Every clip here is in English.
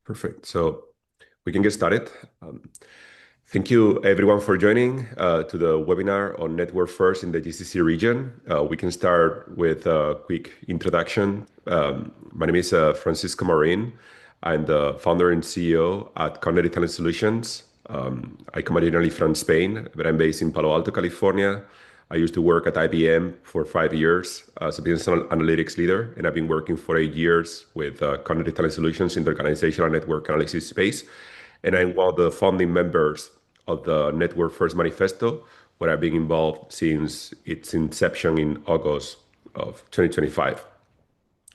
Perfect. So we can get started. Um, Thank you, everyone, for joining to the webinar on Network First in the GCC region. We can start with a quick introduction. My name is Francisco Marin. I'm the founder and CEO at Cognitive Talent Solutions. I come originally from Spain, but I'm based in Palo Alto, California. I used to work at IBM for 5 years as a business analytics leader, and I've been working for 8 years with Cognitive Talent Solutions in the organizational network analysis space. And I'm one of the founding members of the Network First Manifesto, where I've been involved since its inception in August of 2025.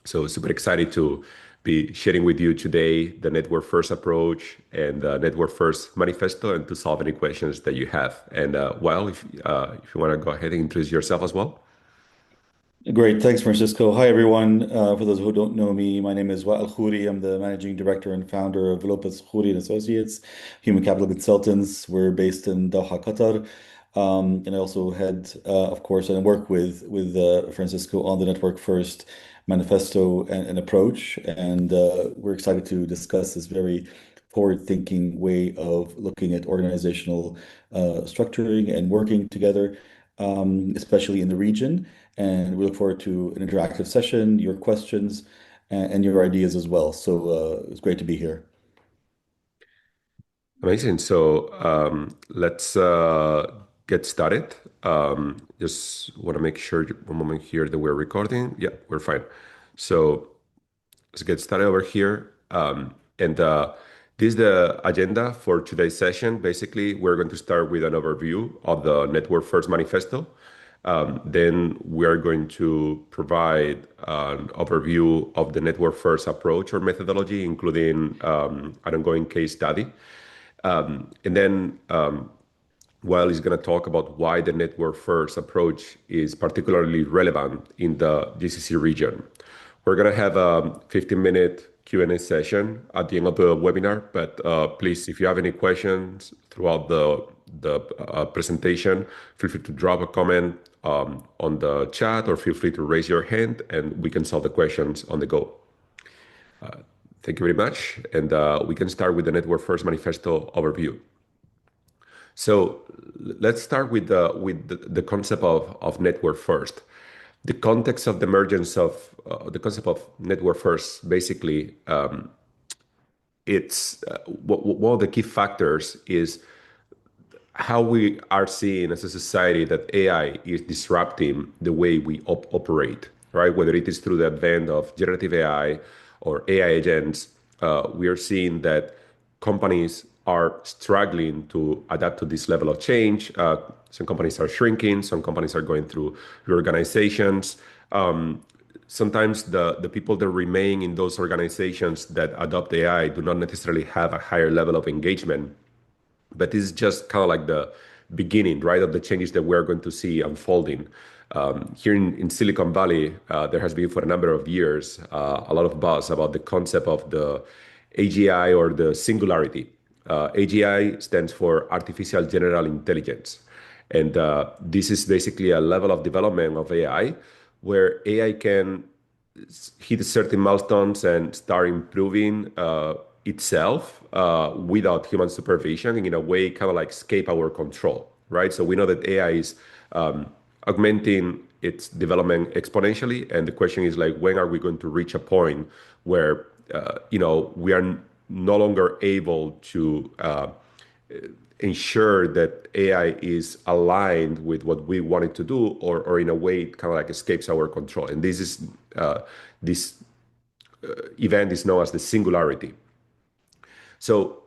So super excited to be sharing with you today the Network First approach and the Network First Manifesto, and to solve any questions that you have. And if you want to go ahead and introduce yourself as well. Great. Thanks, Francisco. Hi, everyone. For those who don't know me, my name is Wael Khoury. I'm the managing director and founder of Lopez Khoury and Associates, Human Capital Consultants. We're based in Doha, Qatar. And I also head, of course, and work with Francisco on the Network First Manifesto and approach. And we're excited to discuss this very forward-thinking way of looking at organizational structuring and working together, especially in the region. And we look forward to an interactive session, your questions, and your ideas as well. So it's great to be here. Amazing. So let's get started. Just want to make sure one moment here that we're recording. Yeah, we're fine. So let's get started over here. And this is the agenda for today's session. Basically, we're going to start with an overview of the Network First Manifesto. Then we are going to provide an overview of the Network First approach or methodology, including an ongoing case study. And then Wael is going to talk about why the Network First approach is particularly relevant in the GCC region. We're going to have a 15-minute Q&A session at the end of the webinar, but please, if you have any questions throughout the presentation, feel free to drop a comment on the chat, or feel free to raise your hand and we can solve the questions on the go. Thank you very much. And we can start with the Network First Manifesto overview. So let's start with the concept of Network First. The context of the emergence of the concept of Network First, basically, it's one of the key factors is how we are seeing as a society that AI is disrupting the way we operate, right? Whether it is through the advent of generative AI or AI agents, we are seeing that companies are struggling to adapt to this level of change. Some companies are shrinking, some companies are going through reorganizations. Sometimes the people that remain in those organizations that adopt AI do not necessarily have a higher level of engagement. But this is just kind of like the beginning, right, of the changes that we're going to see unfolding. Here in Silicon Valley, there has been for a number of years a lot of buzz about the concept of the AGI or the singularity. AGI stands for Artificial General Intelligence. And this is basically a level of development of AI where AI can hit certain milestones and start improving itself without human supervision, and in a way kind of like escape our control, right? So we know that AI is augmenting its development exponentially, and the question is like, when are we going to reach a point where we are no longer able to ensure that AI is aligned with what we want it to do, or in a way it kind of like escapes our control. And this event is known as the singularity. So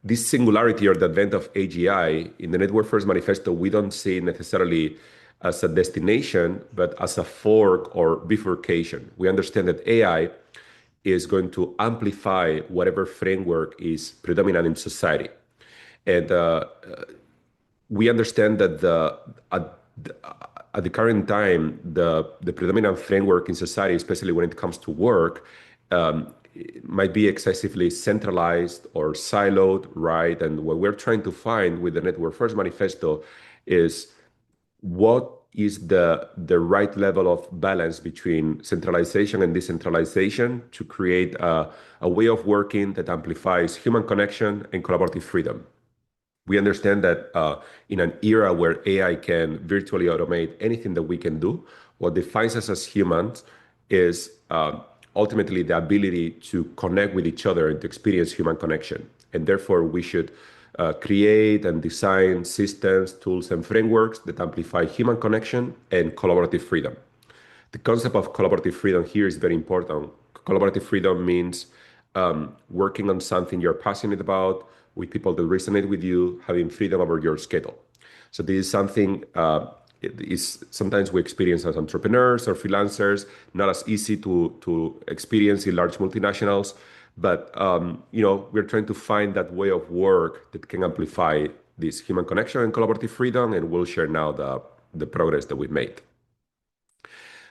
this singularity, or the advent of AGI, in the Network First Manifesto, we don't see it necessarily as a destination, but as a fork or bifurcation. We understand that AI is going to amplify whatever framework is predominant in society. And we understand that at the current time, the predominant framework in society, especially when it comes to work, it might be excessively centralized or siloed, right? And what we're trying to find with the Network First Manifesto is what is the right level of balance between centralization and decentralization to create a way of working that amplifies human connection and collaborative freedom. We understand that in an era where AI can virtually automate anything that we can do, what defines us as humans is ultimately the ability to connect with each other and to experience human connection. And therefore, we should create and design systems, tools, and frameworks that amplify human connection and collaborative freedom. The concept of collaborative freedom here is very important. Collaborative freedom means working on something you're passionate about with people that resonate with you, having freedom over your schedule. So this is something it is sometimes we experience as entrepreneurs or freelancers, not as easy to experience in large multinationals. But we're trying to find that way of work that can amplify this human connection and collaborative freedom, and we'll share now the progress that we've made.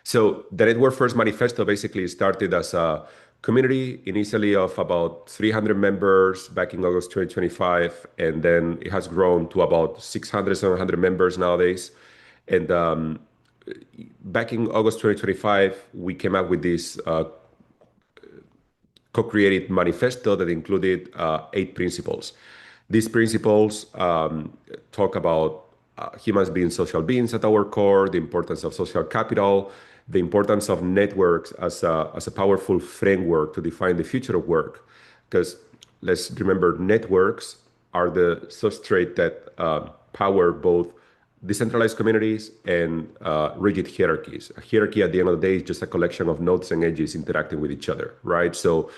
So the Network First Manifesto basically started as a community initially of about 300 members back in August 2025, and then it has grown to about 600, 700 members nowadays. And back in August 2025, we came up with this co-created manifesto that included 8 principles. These principles talk about humans being social beings at our core, the importance of social capital, the importance of networks as a powerful framework to define the future of work. Because let's remember, networks are the substrate that power both decentralized communities and rigid hierarchies. A hierarchy at the end of the day is just a collection of nodes and edges interacting with each other, right? So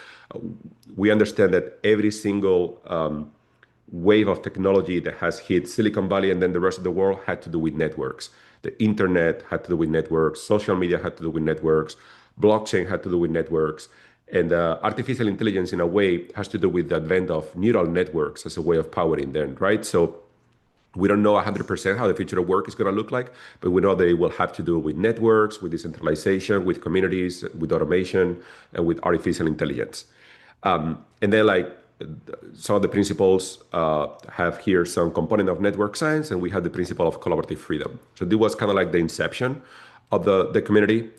we understand that every single wave of technology that has hit Silicon Valley and then the rest of the world had to do with networks. The internet had to do with networks, social media had to do with networks, blockchain had to do with networks, and artificial intelligence in a way has to do with the advent of neural networks as a way of powering them, right? So we don't know 100% how the future of work is going to look like, but we know that it will have to do with networks, with decentralization, with communities, with automation, and with artificial intelligence. And then, some of the principles have here some component of network science, and we have the principle of collaborative freedom. So this was kind of like the inception of the community.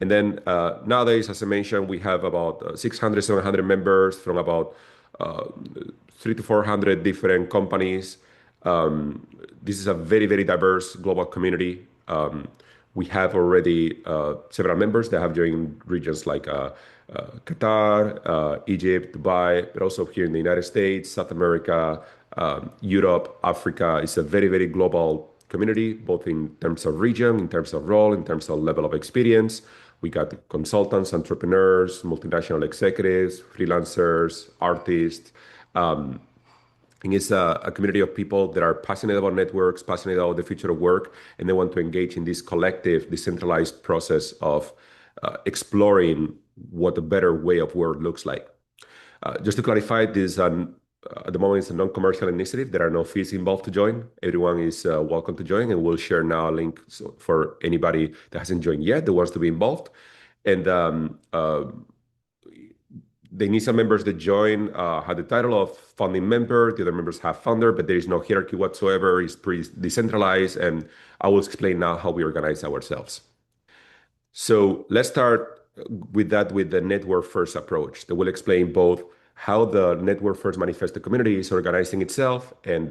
And then nowadays, as I mentioned, we have about 600, 700 members from about 300 to 400 different companies. This is a very, very diverse global community. We have already several members that have joined regions like Qatar, Egypt, Dubai, but also here in the United States, South America, Europe, Africa. It's a very, very global community, both in terms of region, in terms of role, in terms of level of experience. We got consultants, entrepreneurs, multinational executives, freelancers, artists. And it's a community of people that are passionate about networks, passionate about the future of work, and they want to engage in this collective, decentralized process of exploring what a better way of work looks like. Just to clarify, this at the moment it's a non-commercial initiative. There are no fees involved to join. Everyone is welcome to join, and we'll share now a link for anybody that hasn't joined yet that wants to be involved. And the initial members that join had the title of founding member. The other members have founder, but there is no hierarchy whatsoever. It's pretty decentralized, and I will explain now how we organize ourselves. So let's start with the Network First approach that will explain both how the Network First Manifesto community is organizing itself, and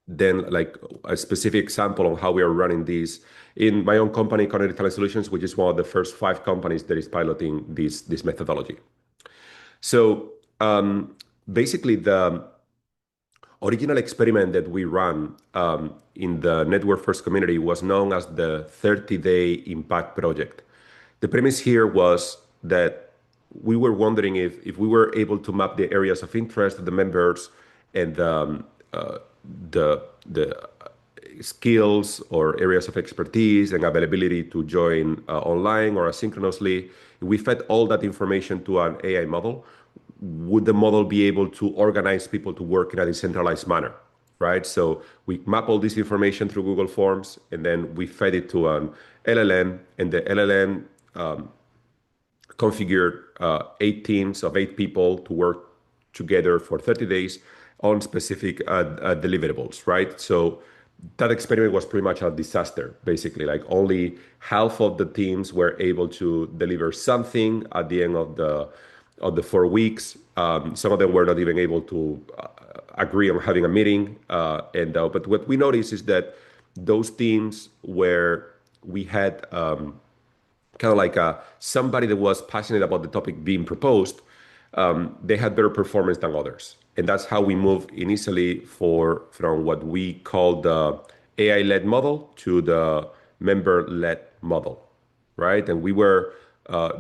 then like a specific example on how we are running these in my own company, Cognitive Talent Solutions, which is one of the first 5 companies that is piloting this methodology. So basically, the original experiment that we ran in the Network First community was known as the 30-day impact project. The premise here was that we were wondering if we were able to map the areas of interest of the members and the skills or areas of expertise and availability to join online or asynchronously. If we fed all that information to an AI model, would the model be able to organize people to work in a decentralized manner, right? So we map all this information through Google Forms, and then we fed it to an LLM, and the LLM configured 8 teams of 8 people to work together for 30 days on specific deliverables, right? So that experiment was pretty much a disaster, basically. Like only half of the teams were able to deliver something at the end of the 4 weeks. Some of them were not even able to agree on having a meeting. But what we noticed is that those teams where we had kind of like somebody that was passionate about the topic being proposed, they had better performance than others. And that's how we moved initially from what we call the AI-led model to the member-led model, right? And we were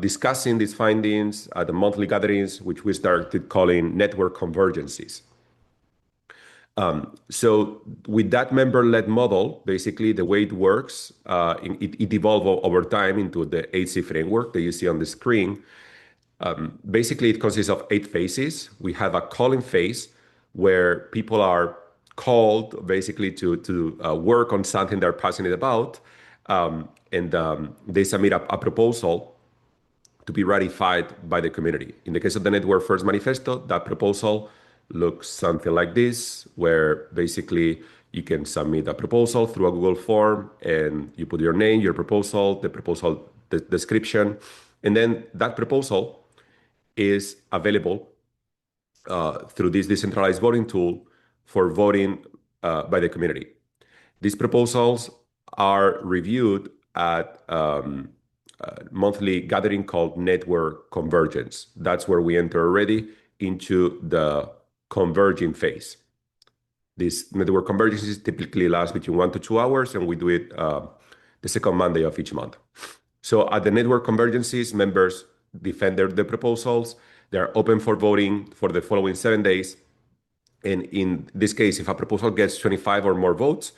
discussing these findings at the monthly gatherings, which we started calling network convergencies. So with that member-led model, basically the way it works, it evolved over time into the 8C framework that you see on the screen. Basically, it consists of 8 phases. We have a calling phase where people are called basically to work on something they're passionate about, and they submit a proposal to be ratified by the community. In the case of the Network First Manifesto, that proposal looks something like this, where basically you can submit a proposal through a Google form and you put your name, your proposal, the proposal description, and then that proposal is available through this decentralized voting tool for voting by the community. These proposals are reviewed at monthly gathering called Network Convergence. That's where we enter already into the converging phase. This network convergence typically lasts between 1 to 2 hours, and we do it the second Monday of each month. So at the network convergences, members defend their proposals. They're open for voting for the following 7 days. And in this case, if a proposal gets 25 or more votes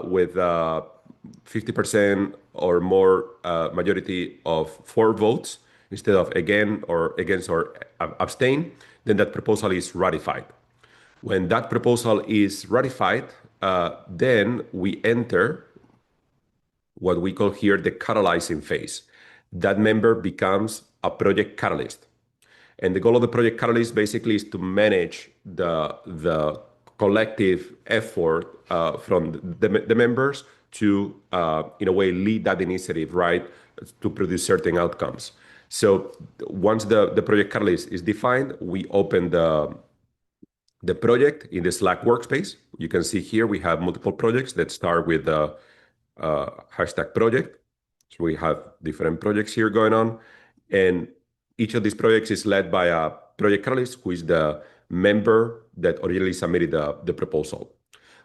with 50% or more majority of for votes instead of against or abstain, then that proposal is ratified. When that proposal is ratified, then we enter what we call here the catalyzing phase. That member becomes a project catalyst. And the goal of the project catalyst basically is to manage the collective effort from the members to, in a way, lead that initiative, right, to produce certain outcomes. So once the project catalyst is defined, we open the project in the Slack workspace. You can see here we have multiple projects that start with the hashtag project. So we have different projects here going on. And each of these projects is led by a project catalyst, who is the member that originally submitted the proposal.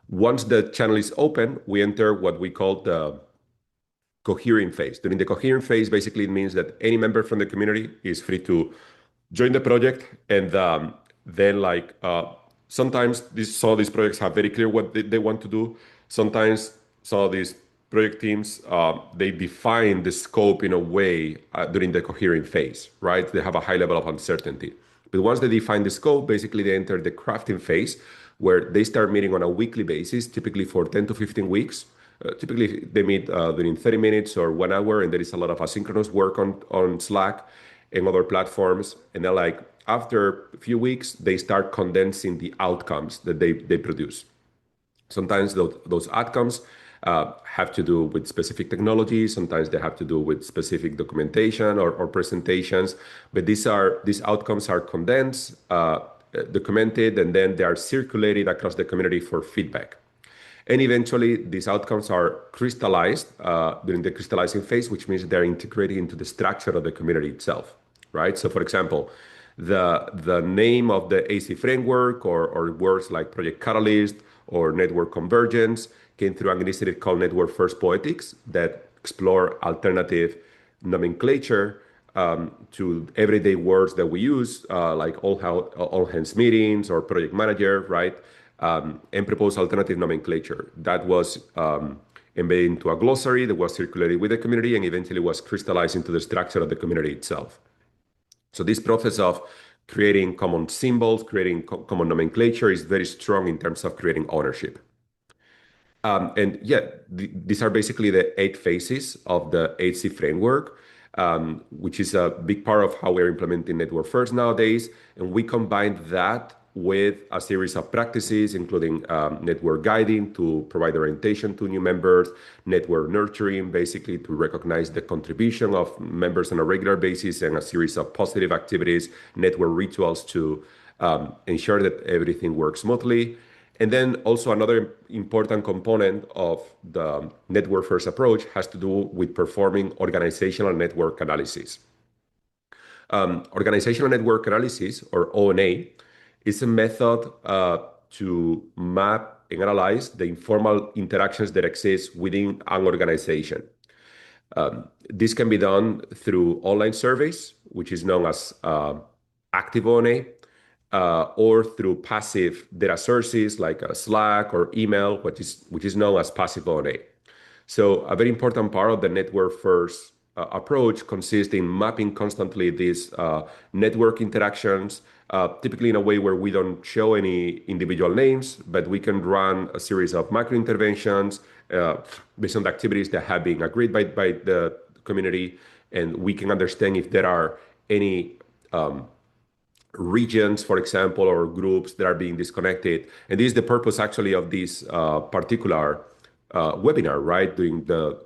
Once the channel is open, we enter what we call the cohering phase. During the cohering phase, basically it means that any member from the community is free to join the project, and then sometimes some of these projects have very clear what they want to do. Sometimes some of these project teams they define the scope in a way during the cohering phase, right? They have a high level of uncertainty. But once they define the scope, basically they enter the crafting phase, where they start meeting on a weekly basis, typically for 10 to 15 weeks. Typically they meet during 30 minutes or 1 hour, and there is a lot of asynchronous work on Slack and other platforms. And then after a few weeks, they start condensing the outcomes that they produce. Sometimes those outcomes have to do with specific technologies. Sometimes they have to do with specific documentation or presentations. But these outcomes are condensed, documented, and then they are circulated across the community for feedback. And eventually, these outcomes are crystallized during the crystallizing phase, which means they're integrated into the structure of the community itself, right? So, for example, the name of the AC framework or words like Project Catalyst or Network Convergence came through an initiative called Network First Poetics that explore alternative nomenclature to everyday words that we use, like all hands meetings or project manager, right? And propose alternative nomenclature that was embedded into a glossary that was circulated with the community and eventually was crystallized into the structure of the community itself. So this process of creating common symbols, creating common nomenclature is very strong in terms of creating ownership. And yeah, these are basically the 8 phases of the 8C framework, which is a big part of how we're implementing Network First nowadays. And we combine that with a series of practices, including network guiding to provide orientation to new members, network nurturing, basically to recognize the contribution of members on a regular basis, and a series of positive activities, network rituals to ensure that everything works smoothly. And then also another important component of the network first approach has to do with performing organizational network analysis. Organizational network analysis, or ONA, is a method to map and analyze the informal interactions that exist within an organization. This can be done through online surveys, which is known as active ONA, or through passive data sources like Slack or email, which is known as passive ONA. So a very important part of the network first approach consists in mapping constantly these network interactions, typically in a way where we don't show any individual names, but we can run a series of macro interventions based on the activities that have been agreed by the community, and we can understand if there are any regions, for example, or groups that are being disconnected. And this is the purpose actually of this particular webinar, right? During the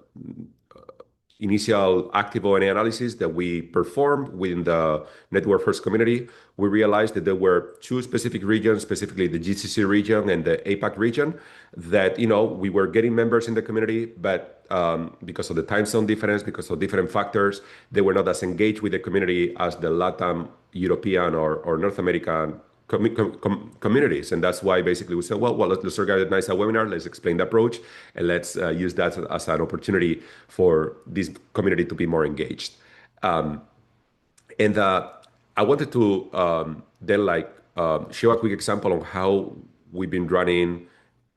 initial active ONA analysis that we performed within the Network First community, we realized that there were two specific regions, specifically the GCC region and the APAC region, that we were getting members in the community, but because of the time zone difference, because of different factors, they were not as engaged with the community as the Latam, European, or North American communities. And that's why basically we said, well, let's organize a webinar, let's explain the approach, and let's use that as an opportunity for this community to be more engaged. And I wanted to then show a quick example of how we've been running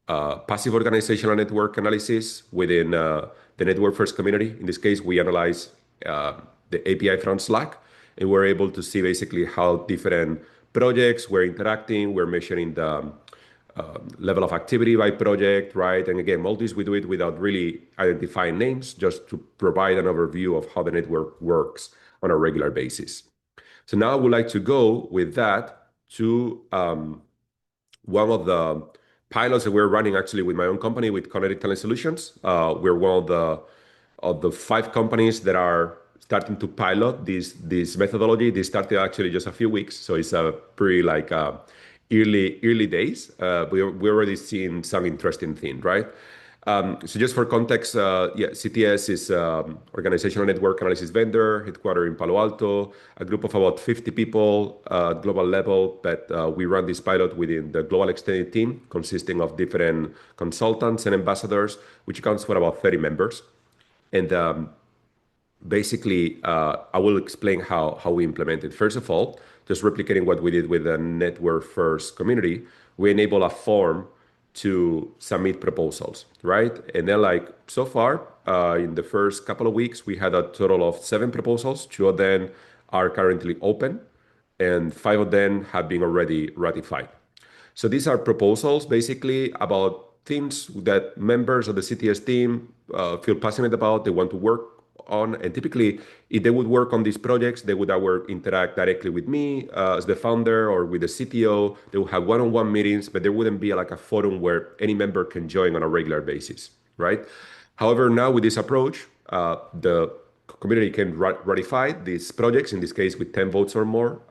passive organizational network analysis within the Network First community. In this case, we analyze the API from Slack, and we're able to see basically how different projects were interacting. We're measuring the level of activity by project, right? And again, all this we do it without really identifying names, just to provide an overview of how the network works on a regular basis. So now I would like to go with that to one of the pilots that we're running actually with my own company, with Connected Talent Solutions. We're one of the 5 companies that are starting to pilot this methodology. They started actually just a few weeks, so it's a pretty early days. We're already seeing some interesting things, right? So just for context, CTS is organizational network analysis vendor, headquartered in Palo Alto, a group of about 50 people global level, but we run this pilot within the global extended team, consisting of different consultants and ambassadors, which accounts for about 30 members. And basically, I will explain how we implement it. First of all, just replicating what we did with the Network First community, we enable a form to submit proposals, right? And then so far, in the first couple of weeks, we had a total of 7 proposals. 2 of them are currently open, and 5 of them have been already ratified. So these are proposals basically about things that members of the CTS team feel passionate about, they want to work on. And typically, if they would work on these projects, they would either interact directly with me as the founder or with the CTO. They would have one-on-one meetings, but there wouldn't be a forum where any member can join on a regular basis, right? However, now with this approach, the community can ratify these projects, in this case with 10 votes or more,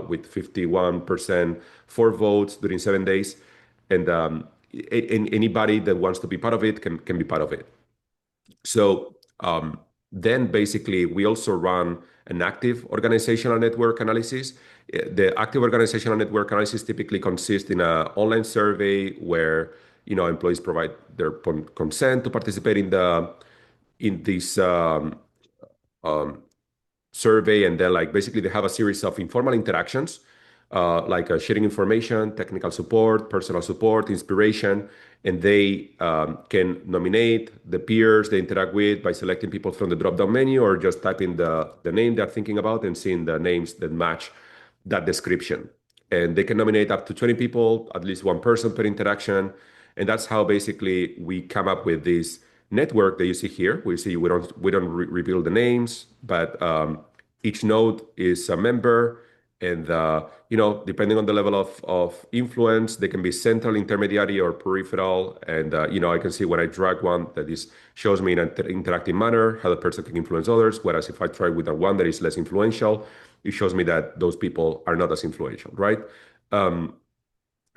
with 51% for votes during 7 days. And anybody that wants to be part of it can be part of it. So then basically we also run an active organizational network analysis. The active organizational network analysis typically consists in an online survey where employees provide their consent to participate in this survey, and then basically they have a series of informal interactions, sharing information, technical support, personal support, inspiration, and they can nominate the peers they interact with by selecting people from the drop-down menu, or just typing the name they're thinking about and seeing the names that match that description. And they can nominate up to 20 people, at least 1 person per interaction. And that's how basically we come up with this network that you see here. We don't reveal the names, but each node is a member, And depending on the level of influence, they can be central, intermediary, or peripheral. And I can see when I drag one that is shows me in an interactive manner how the person can influence others. Whereas if I try with a one that is less influential, it shows me that those people are not as influential, right? Um,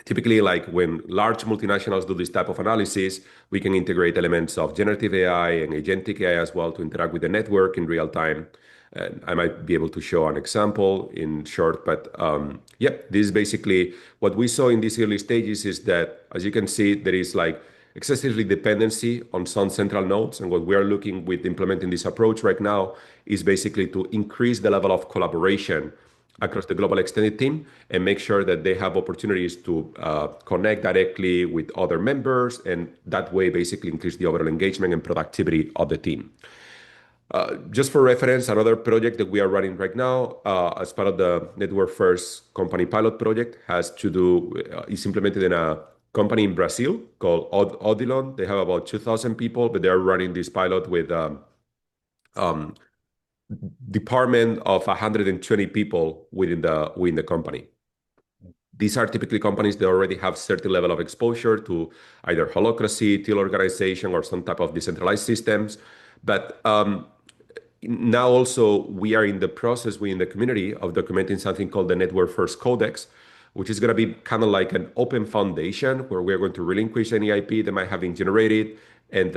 Typically, like when large multinationals do this type of analysis, we can integrate elements of generative AI and agentic AI as well to interact with the network in real time. And I might be able to show an example in short, but yeah, this is basically what we saw in these early stages is that, as you can see, there is like excessively dependency on some central nodes. And what we are looking with implementing this approach right now is basically to increase the level of collaboration across the global extended team and make sure that they have opportunities to connect directly with other members and that way basically increase the overall engagement and productivity of the team. Just for reference, another project that we are running right now as part of the Network First company pilot project has to do, is implemented in a company in Brazil called Odilon. They have about 2,000 people, but they're running this pilot with um, department of 120 people within the company. These are typically companies that already have certain level of exposure to either holacracy, teal organization, or some type of decentralized systems. But now also we are in the process within the community of documenting something called the Network First Codex, which is going to be kind of like an open foundation where we're going to relinquish any IP that might have been generated. And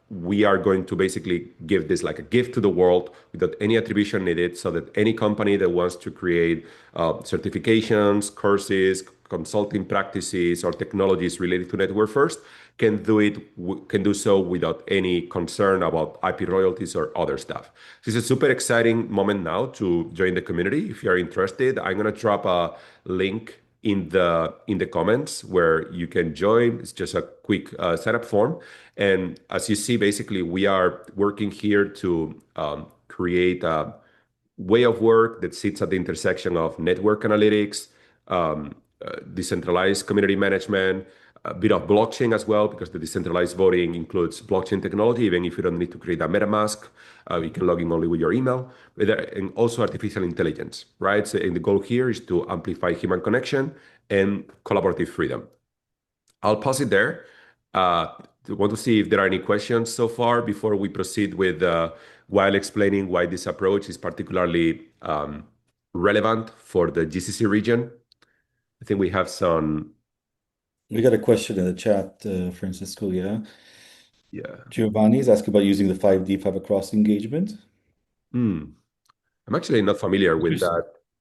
we are going to basically give this like a gift to the world without any attribution needed so that any company that wants to create certifications, courses, consulting practices, or technologies related to Network First can do so without any concern about IP royalties or other stuff. This is a super exciting moment now to join the community. If you are interested, I'm gonna drop a link in the comments where you can join. It's just a quick setup form. And as you see, basically, we are working here to create a way of work that sits at the intersection of network analytics, decentralized community management, a bit of blockchain as well, because the decentralized voting includes blockchain technology, even if you don't need to create a MetaMask, you can log in only with your email, and also artificial intelligence, right? So, and the goal here is to amplify human connection and collaborative freedom. I'll pause it there. Uh, Want to see if there are any questions so far before we proceed with while explaining why this approach is particularly relevant for the GCC region. I think we have some. We got a question in the chat, Francisco. Yeah. Yeah. Giovanni's asking about using the 5D five across engagement. Hmm. I'm actually not familiar Interesting.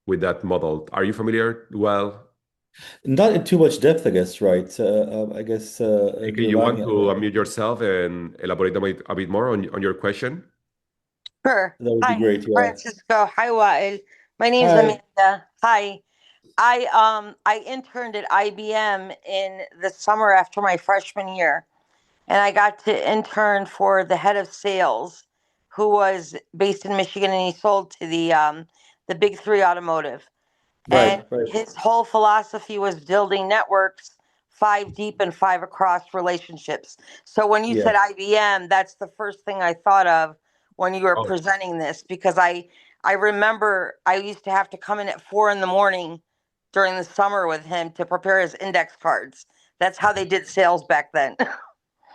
with that model. Are you familiar? Well, Not in too much depth, I guess, right? I guess okay, you want Giovanni, to unmute yourself and elaborate a bit more on your question? Sure. that would be Hi, great. Yeah. Francisco. Hi, Wael. My name's Hi. Amanda. Hi. I interned at IBM in the summer after my freshman year, and I got to intern for the head of sales, who was based in Michigan, and he sold to the big three automotive. And Right. Right. his whole philosophy was building networks five deep and five across relationships. So when you Yeah. said IBM, that's the first thing I thought of when you were Oh, presenting this, because I remember I used to have to come in at 4 in the morning during the summer with him to prepare his index cards. That's how they did sales back then.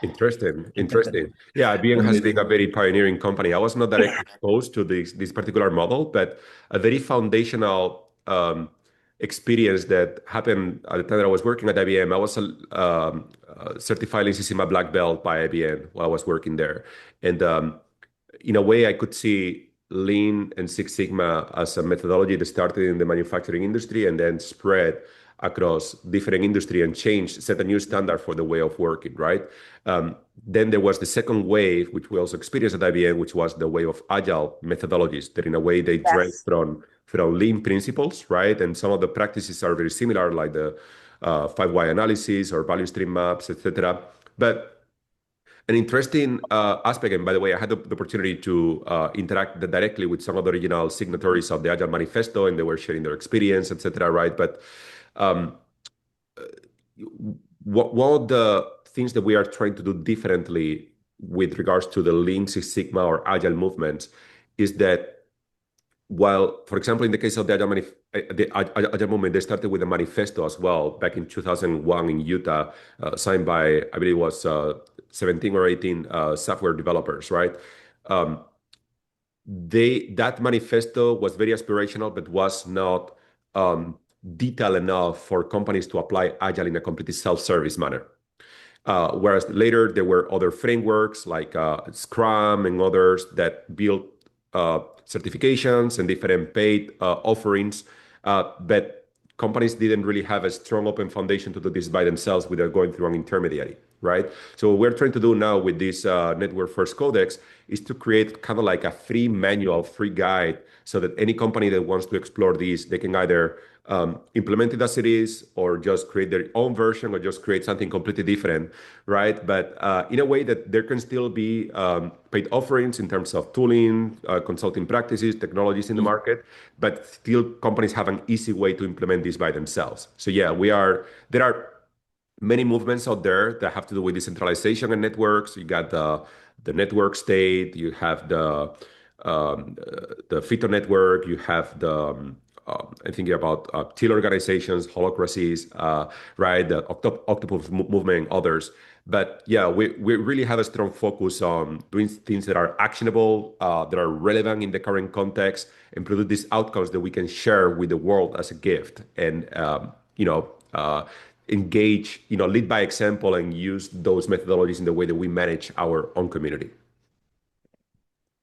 interesting, interesting. Yeah, IBM has been a Amazing. very pioneering company. I was not directly exposed to this particular model, but a very foundational experience that happened at the time that I was working at IBM. I was certified in Six Sigma Black Belt by IBM while I was working there, and in a way, I could see Lean and Six Sigma as a methodology that started in the manufacturing industry and then spread across different industry and changed, set a new standard for the way of working, right? Then there was the second wave, which we also experienced at IBM, which was the wave of agile methodologies that in a way they drank Yes. from lean principles, right? And some of the practices are very similar, like the 5 why analysis or value stream maps, etc. But an interesting aspect, and by the way, I had the opportunity to interact directly with some of the original signatories of the Agile Manifesto, and they were sharing their experience, etc. Right? But um, one of the things that we are trying to do differently with regards to the Lean Six Sigma or Agile movements is that while, for example, in the case of the Agile movement, they started with a manifesto as well back in 2001 in Utah, signed by, I believe it was 17 or 18 software developers, right? Um, that manifesto was very aspirational, but was not um, detailed enough for companies to apply Agile in a completely self-service manner. Whereas later there were other frameworks like Scrum and others that built certifications and different paid offerings, but companies didn't really have a strong open foundation to do this by themselves without going through an intermediary, right? So what we're trying to do now with this Network First Codex is to create kind of like a free manual, free guide, so that any company that wants to explore this, they can either implement it as it is, or just create their own version, or just create something completely different, right? But in a way that there can still be paid offerings in terms of tooling, consulting practices, technologies in the market, but still companies have an easy way to implement this by themselves. So yeah, there are many movements out there that have to do with decentralization and networks. You got the network state, you have the Fito network, you have I think about teal organizations, holocracies, right, the Octopus movement, others. But yeah, we really have a strong focus on doing things that are actionable, that are relevant in the current context, and produce these outcomes that we can share with the world as a gift. And engage, lead by example, and use those methodologies in the way that we manage our own community.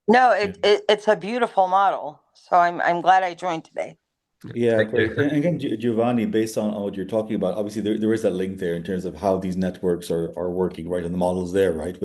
No, Yeah. it's a beautiful model. So I'm glad I joined today. Yeah, Thank great. you. And again, Giovanni, based on what you're talking about, obviously there is that link there in terms of how these networks are working, right? And the models there, right?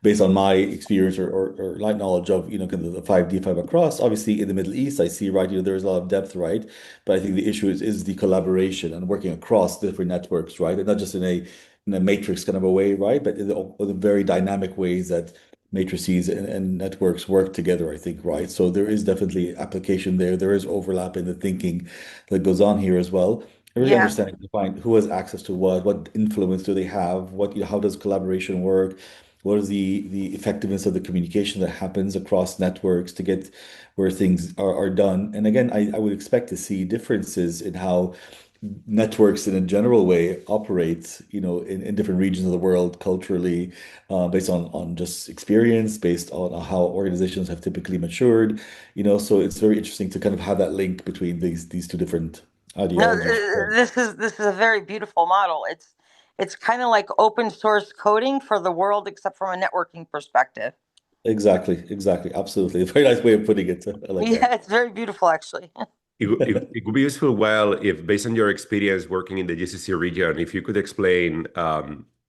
Based on my experience or light knowledge of, kind of the 5D, 5 across, obviously in the Middle East, I see, right, there's a lot of depth, right? But I think the issue is the collaboration and working across different networks, right? And not just in a matrix kind of a way, right? But in the very dynamic ways that matrices and networks work together, I think, right? So there is definitely application there. There is overlap in the thinking that goes on here as well. I really Yeah. understand define who has access to what influence do they have, how does collaboration work, what is the effectiveness of the communication that happens across networks to get where things are done. And again, I would expect to see differences in how networks in a general way operate, in different regions of the world culturally, based on just experience, based on how organizations have typically matured, so it's very interesting to kind of have that link between these two different No, ideologies. this is a very beautiful model. It's kind of like open source coding for the world, except from a networking perspective. Exactly. Absolutely. A very nice way of putting it. I like that. Yeah, it's very beautiful, actually. It would be useful, well, if based on your experience working in the GCC region, if you could explain,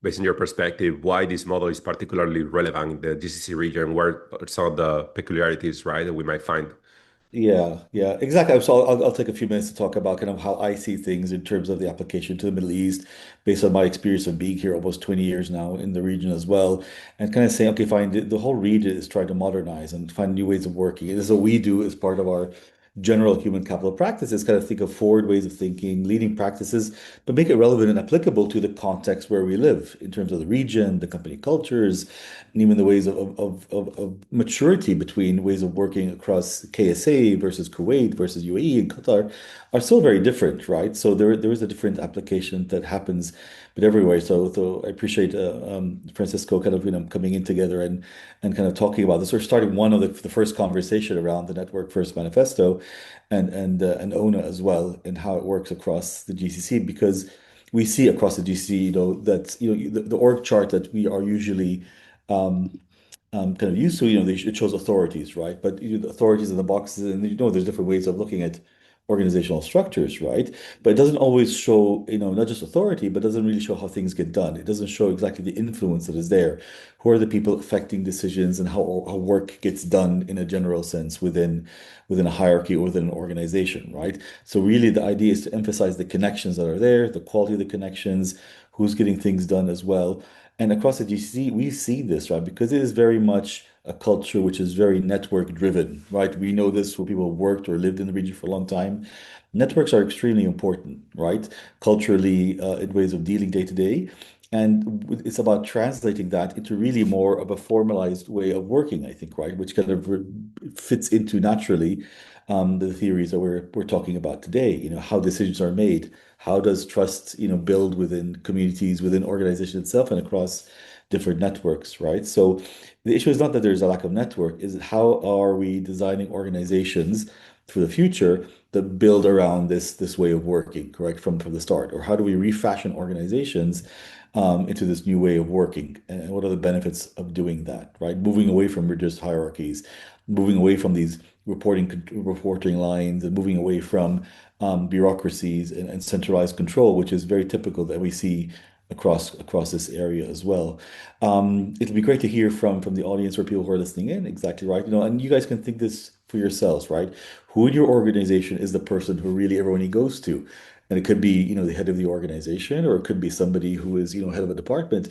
based on your perspective, why this model is particularly relevant in the GCC region, where are some of the peculiarities, right, that we might find. Yeah, exactly. So I'll take a few minutes to talk about kind of how I see things in terms of the application to the Middle East, based on my experience of being here almost 20 years now in the region as well, and kind of say, okay, fine, the whole region is trying to modernize and find new ways of working. And this is what we do as part of our general human capital practices, kind of think of forward ways of thinking, leading practices, but make it relevant and applicable to the context where we live in terms of the region, the company cultures, and even the ways of maturity between ways of working across KSA versus Kuwait versus UAE and Qatar are still very different, right? So there is a different application that happens, but everywhere. So I appreciate Francisco kind of coming in together and kind of talking about this. We're starting one of the first conversation around the Network First Manifesto and ONA as well, and how it works across the GCC, because we see across the GCC, that the org chart that we are usually kind of used to, it shows authorities, right? But the authorities in the boxes, and there's different ways of looking at organizational structures, right? But it doesn't always show, not just authority, but doesn't really show how things get done. It doesn't show exactly the influence that is there. Who are the people affecting decisions, and how work gets done in a general sense within a hierarchy or within an organization, right? So really the idea is to emphasize the connections that are there, the quality of the connections, who's getting things done as well. And across the GCC, we see this, right? Because it is very much a culture which is very network driven, right? We know this for people who worked or lived in the region for a long time. Networks are extremely important, right? Culturally, in ways of dealing day to day. And it's about translating that into really more of a formalized way of working, I think, right? Which kind of fits into naturally the theories that we're talking about today. How decisions are made, how does trust, build within communities, within organization itself, and across different networks, right? So the issue is not that there's a lack of network, is how are we designing organizations for the future that build around this way of working, correct, from the start? Or how do we refashion organizations into this new way of working? And what are the benefits of doing that, right? Moving away from rigid hierarchies, moving away from these reporting lines, and moving away from bureaucracies and centralized control, which is very typical that we see across this area as well. It'll be great to hear from the audience or people who are listening in. Exactly right. And you guys can think this for yourselves, right? Who in your organization is the person who really everyone goes to? And it could be, the head of the organization, or it could be somebody who is, head of a department.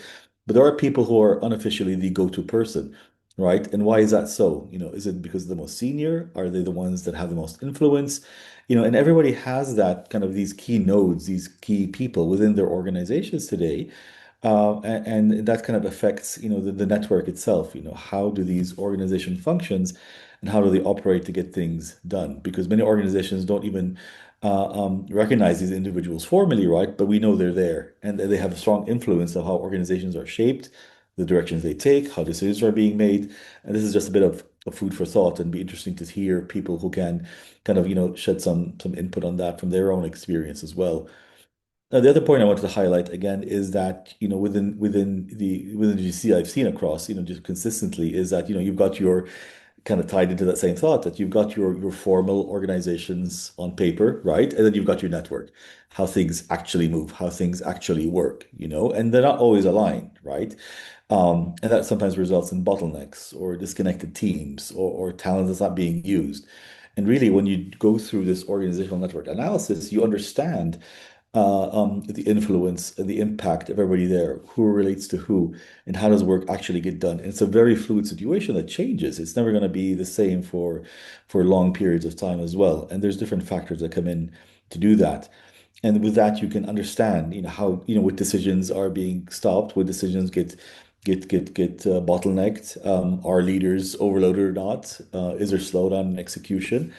But there are people who are unofficially the go-to person, right? And why is that so? Is it because they're the most senior? Are they the ones that have the most influence? And everybody has that kind of these key nodes, these key people within their organizations today. And that kind of affects, the network itself. How do these organization functions and how do they operate to get things done? Because many organizations don't even recognize these individuals formally, right? But we know they're there and they have a strong influence of how organizations are shaped, the directions they take, how decisions are being made. And this is just a bit of food for thought, and be interesting to hear people who can kind of, shed some input on that from their own experience as well. Now, the other point I wanted to highlight again is that, within the GC I've seen across, just consistently is that, you've got your kind of tied into that same thought that you've got your formal organizations on paper, right? And then you've got your network, how things actually move, how things actually work, and they're not always aligned, right? And that sometimes results in bottlenecks or disconnected teams or talent that's not being used. And really, when you go through this organizational network analysis, you understand the influence and the impact of everybody there, who relates to who, and how does work actually get done. And it's a very fluid situation that changes. It's never going to be the same for long periods of time as well. And there's different factors that come in to do that. And with that, you can understand, how, what decisions are being stopped, what decisions get bottlenecked. Are leaders overloaded or not? Is there slowdown in execution?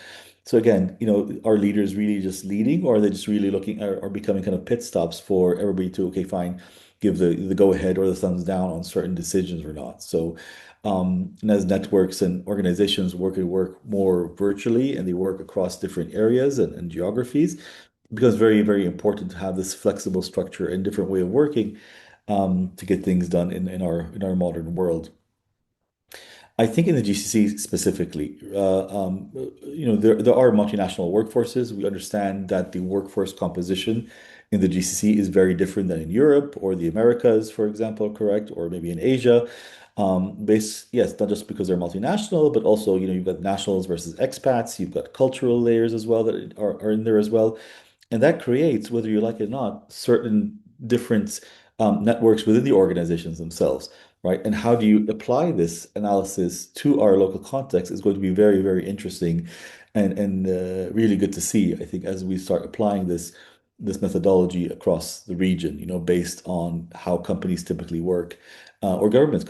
So again, are leaders really just leading, or are they just really looking, are becoming kind of pit stops for everybody to, okay, fine, give the go ahead or the thumbs down on certain decisions or not? So, and as networks and organizations work more virtually and they work across different areas and geographies, it becomes very, very important to have this flexible structure and different way of working to get things done in our modern world. I think in the GCC specifically, there are multinational workforces. We understand that the workforce composition in the GCC is very different than in Europe or the Americas, for example, correct? Or maybe in Asia. Yes, not just because they're multinational, but also, you've got nationals versus expats. You've got cultural layers as well that are in there as well. And that creates, whether you like it or not, certain different networks within the organizations themselves, right? And how do you apply this analysis to our local context is going to be very, very interesting and really good to see, I think, as we start applying this methodology across the region, based on how companies typically work, or governments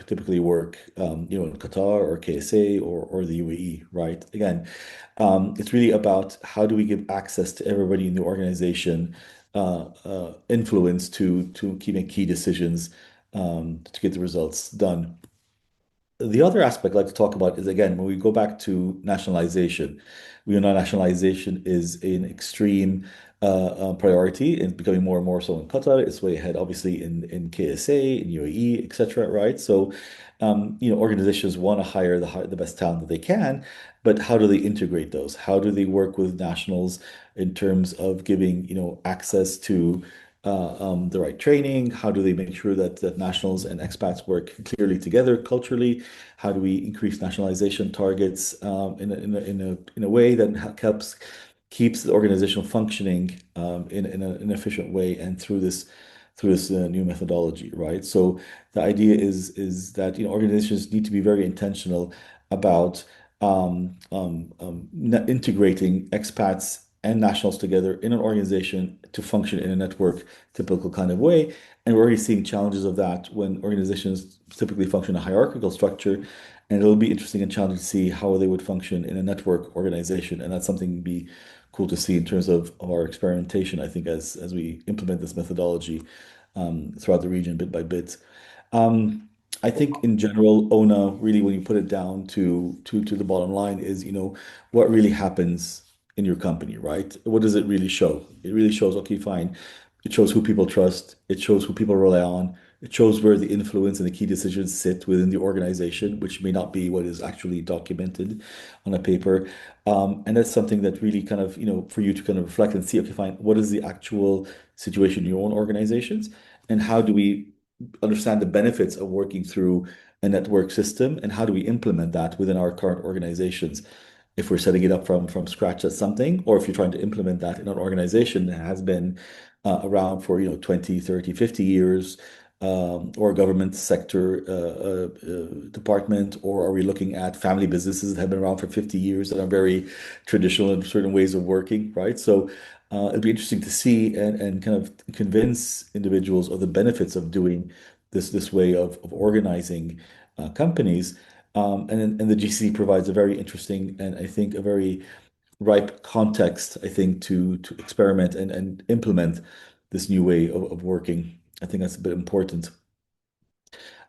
typically work, in Qatar or KSA or the UAE, right? Again, it's really about how do we give access to everybody in the organization, influence to make key decisions to get the results done. The other aspect I'd like to talk about is, again, when we go back to nationalization, we know nationalization is an extreme priority and becoming more and more so in Qatar. It's way ahead, obviously, in KSA, in UAE, etc. Right? So, organizations want to hire the best talent that they can, but how do they integrate those? How do they work with nationals in terms of giving, access to the right training? How do they make sure that nationals and expats work clearly together culturally? How do we increase nationalization targets in a way that keeps the organization functioning in an efficient way and through this new methodology, right? So the idea is that organizations need to be very intentional about integrating expats and nationals together in an organization to function in a network typical kind of way. And we're already seeing challenges of that when organizations typically function in a hierarchical structure. And it'll be interesting and challenging to see how they would function in a network organization. And that's something to be cool to see in terms of our experimentation, I think, as we implement this methodology throughout the region bit by bit. Um, I think in general, ONA, really, when you put it down to the bottom line is, what really happens in your company, right? What does it really show? It really shows, okay, fine. It shows who people trust. It shows who people rely on. It shows where the influence and the key decisions sit within the organization, which may not be what is actually documented on a paper. And that's something that really kind of, for you to kind of reflect and see, okay, fine, what is the actual situation in your own organizations? And how do we understand the benefits of working through a network system, and how do we implement that within our current organizations? If we're setting it up from scratch as something, or if you're trying to implement that in an organization that has been around for 20, 30, 50 years, or a government sector department, or are we looking at family businesses that have been around for 50 years that are very traditional in certain ways of working, right? So it'd be interesting to see and kind of convince individuals of the benefits of doing this way of organizing companies. And the GCC provides a very interesting and I think a very ripe context, I think, to experiment and implement this new way of working. I think that's a bit important.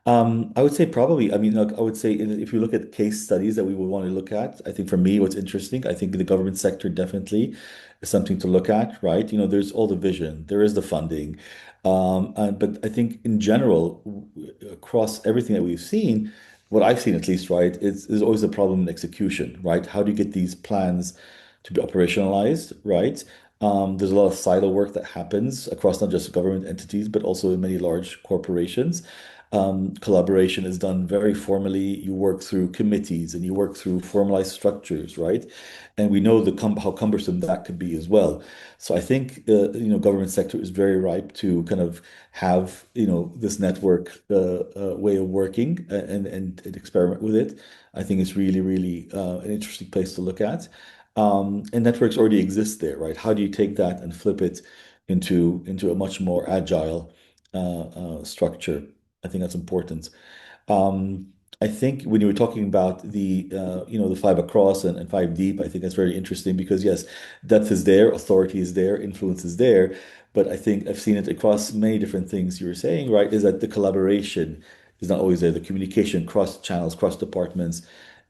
I would say probably, I mean, like, I would say if you look at case studies that we would want to look at, I think for me, what's interesting, I think the government sector definitely is something to look at, right? There's all the vision, there is the funding. But I think in general, across everything that we've seen, what I've seen at least, right, is always a problem in execution, right? How do you get these plans to be operationalized, right? There's a lot of silo work that happens across not just government entities, but also in many large corporations. Collaboration is done very formally. You work through committees and you work through formalized structures, right? And we know how cumbersome that could be as well. So I think government sector is very ripe to kind of have this network way of working and experiment with it. I think it's really really an interesting place to look at. And networks already exist there, right? How do you take that and flip it into a much more agile structure? I think that's important. Um, I think when you were talking about the five across and five deep, I think that's very interesting because yes, depth is there, authority is there, influence is there, but I think I've seen it across many different things you were saying, right? Is that the collaboration is not always there. The communication cross channels, cross departments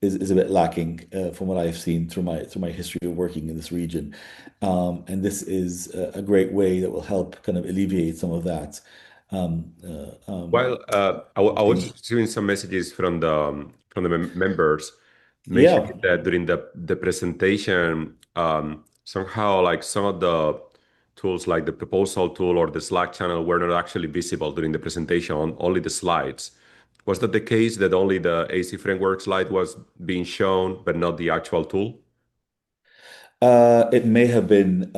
is a bit lacking from what I've seen through my history of working in this region. And this is a great way that will help kind of alleviate some of that. Um, Well, I was thing. receiving some messages from the members Yeah. mentioning that during the presentation, somehow like some of the tools, like the proposal tool or the Slack channel, were not actually visible during the presentation, on only the slides. Was that the case that only the AC framework slide was being shown, but not the actual tool? It may have been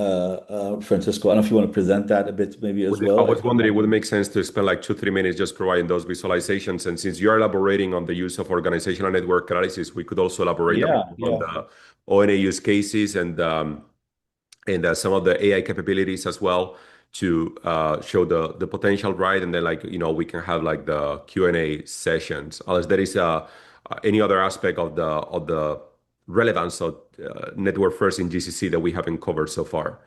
Francisco. I don't know if you want to present that a bit maybe as I well. was wondering, would it make sense to spend like 2, 3 minutes just providing those visualizations? And since you're elaborating on the use of organizational network analysis, we could also elaborate a bit Yeah, on yeah. the ONA use cases and some of the AI capabilities as well to show the potential, right? And then like we can have like the Q&A sessions. Unless there is any other aspect of the relevance of network first in GCC that we haven't covered so far.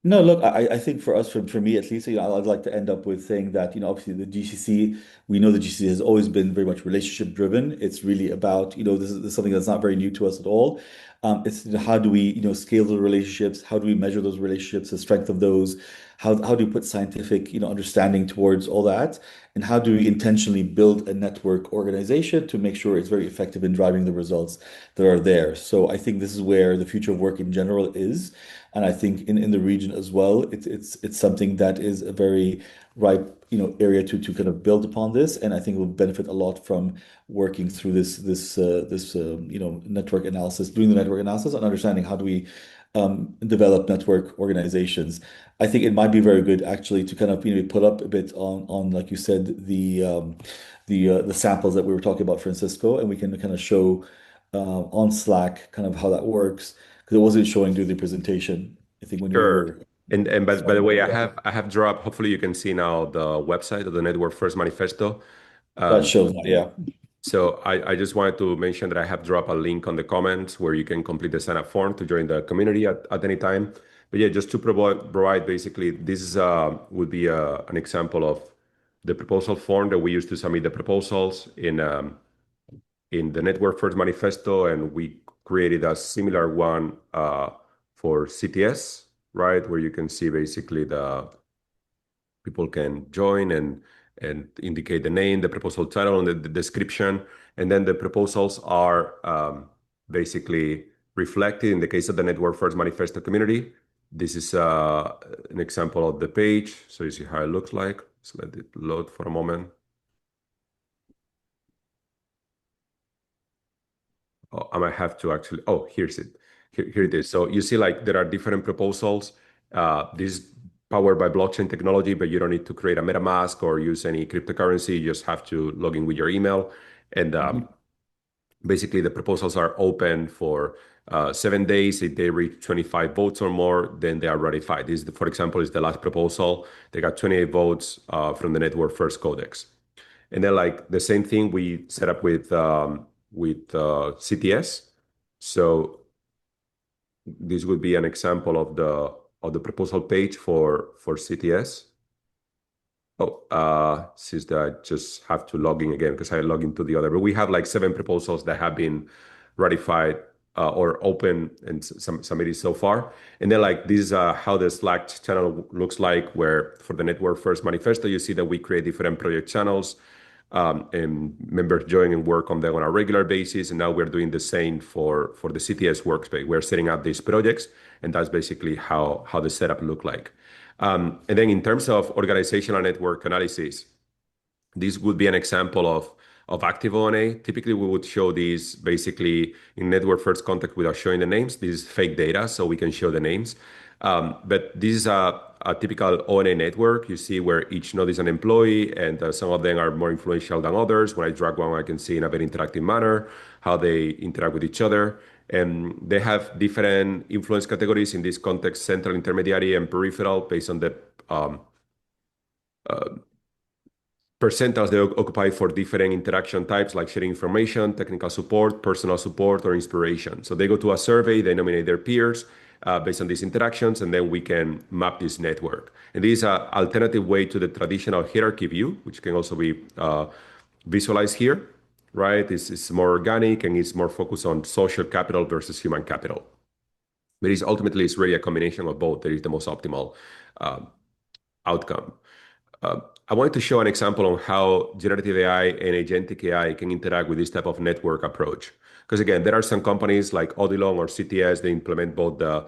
No, look, I think for us, for me at least, I'd like to end up with saying that, obviously the GCC, we know the GCC has always been very much relationship driven. It's really about, this is something that's not very new to us at all. It's how do we, scale the relationships? How do we measure those relationships, the strength of those? How do you put scientific, understanding towards all that? And how do we intentionally build a network organization to make sure it's very effective in driving the results that are there? So I think this is where the future of work in general is. And I think in the region as well, it's something that is a very ripe, area to kind of build upon this. And I think will benefit a lot from working through this network analysis, doing the network analysis and understanding how do we develop network organizations. I think it might be very good actually to kind of put up a bit on like you said the samples that we were talking about, Francisco, and we can kind of show on Slack kind of how that works. because it wasn't showing through the presentation. I think when you Sure. were And by the starting way, it, yeah, I have dropped. Hopefully, you can see now the website of the Network First Manifesto. that Um, shows that, yeah. so I just wanted to mention that I have dropped a link on the comments where you can complete the sign up form to join the community at any time. But yeah, just to provide basically this is would be an example of the proposal form that we use to submit the proposals in the Network First Manifesto, and we created a similar one for CTS, right, where you can see basically the people can join and indicate the name, the proposal title, and the description, and then the proposals are basically reflected in the case of the Network First Manifesto community. This is an example of the page, so you see how it looks like. So let it load for a moment. Oh, I might have to actually. Oh, here's it. Here it is. So you see, like there are different proposals. This is powered by blockchain technology, but you don't need to create a MetaMask or use any cryptocurrency. You just have to log in with your email, and Mhm. basically the proposals are open for 7 days. If they reach 25 votes or more, then they are ratified. This, for example, is the last proposal. They got 28 votes from the Network First Codex. And then like the same thing we set up with CTS. So this would be an example of the proposal page for CTS. Oh, since that I just have to log in again because I log into the other. But we have like 7 proposals that have been ratified or open and submitted so far. And then like this is how the Slack channel looks like, where for the Network First Manifesto, you see that we create different project channels and members join and work on them on a regular basis. And now we're doing the same for the CTS workspace. We're setting up these projects, and that's basically how the setup look like. And then in terms of organizational network analysis, this would be an example of active ONA. Typically, we would show these basically in network first contact without showing the names. This is fake data, so we can show the names. But this is a typical ONA network. You see where each node is an employee, and some of them are more influential than others. When I drag one, I can see in a very interactive manner how they interact with each other. And they have different influence categories in this context: central, intermediary, and peripheral, based on the percentiles they occupy for different interaction types like sharing information, technical support, personal support, or inspiration. So they go to a survey, they nominate their peers based on these interactions, and then we can map this network. And this is an alternative way to the traditional hierarchy view, which can also be visualized here, right? It's more organic and it's more focused on social capital versus human capital. But it's really a combination of both that is the most optimal uh, outcome. Uh, I wanted to show an example on how generative AI and agentic AI can interact with this type of network approach. Because again, there are some companies like Odilon or CTS, they implement both the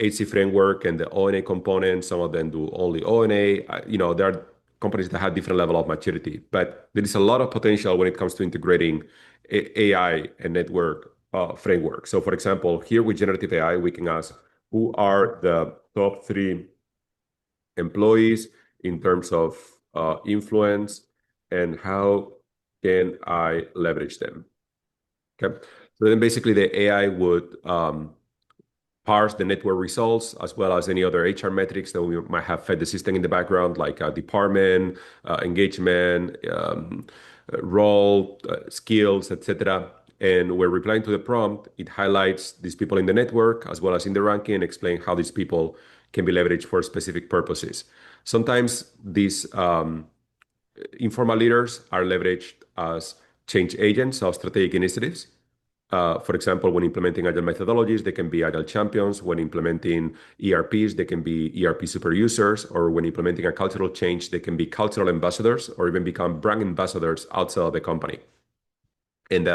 HC framework and the ONA component. Some of them do only ONA. There are companies that have different level of maturity, but there is a lot of potential when it comes to integrating AI and network framework. So for example, here with generative AI, we can ask who are the top 3 employees in terms of influence, and how can I leverage them? Okay. So then basically the AI would parse the network results as well as any other HR metrics that we might have fed the system in the background, like department, engagement, role, skills, etc. And we're replying to the prompt. It highlights these people in the network as well as in the ranking and explain how these people can be leveraged for specific purposes. Sometimes these informal leaders are leveraged as change agents of strategic initiatives. For example, when implementing agile methodologies, they can be agile champions. When implementing ERPs, they can be ERP super users. Or when implementing a cultural change, they can be cultural ambassadors or even become brand ambassadors outside of the company. And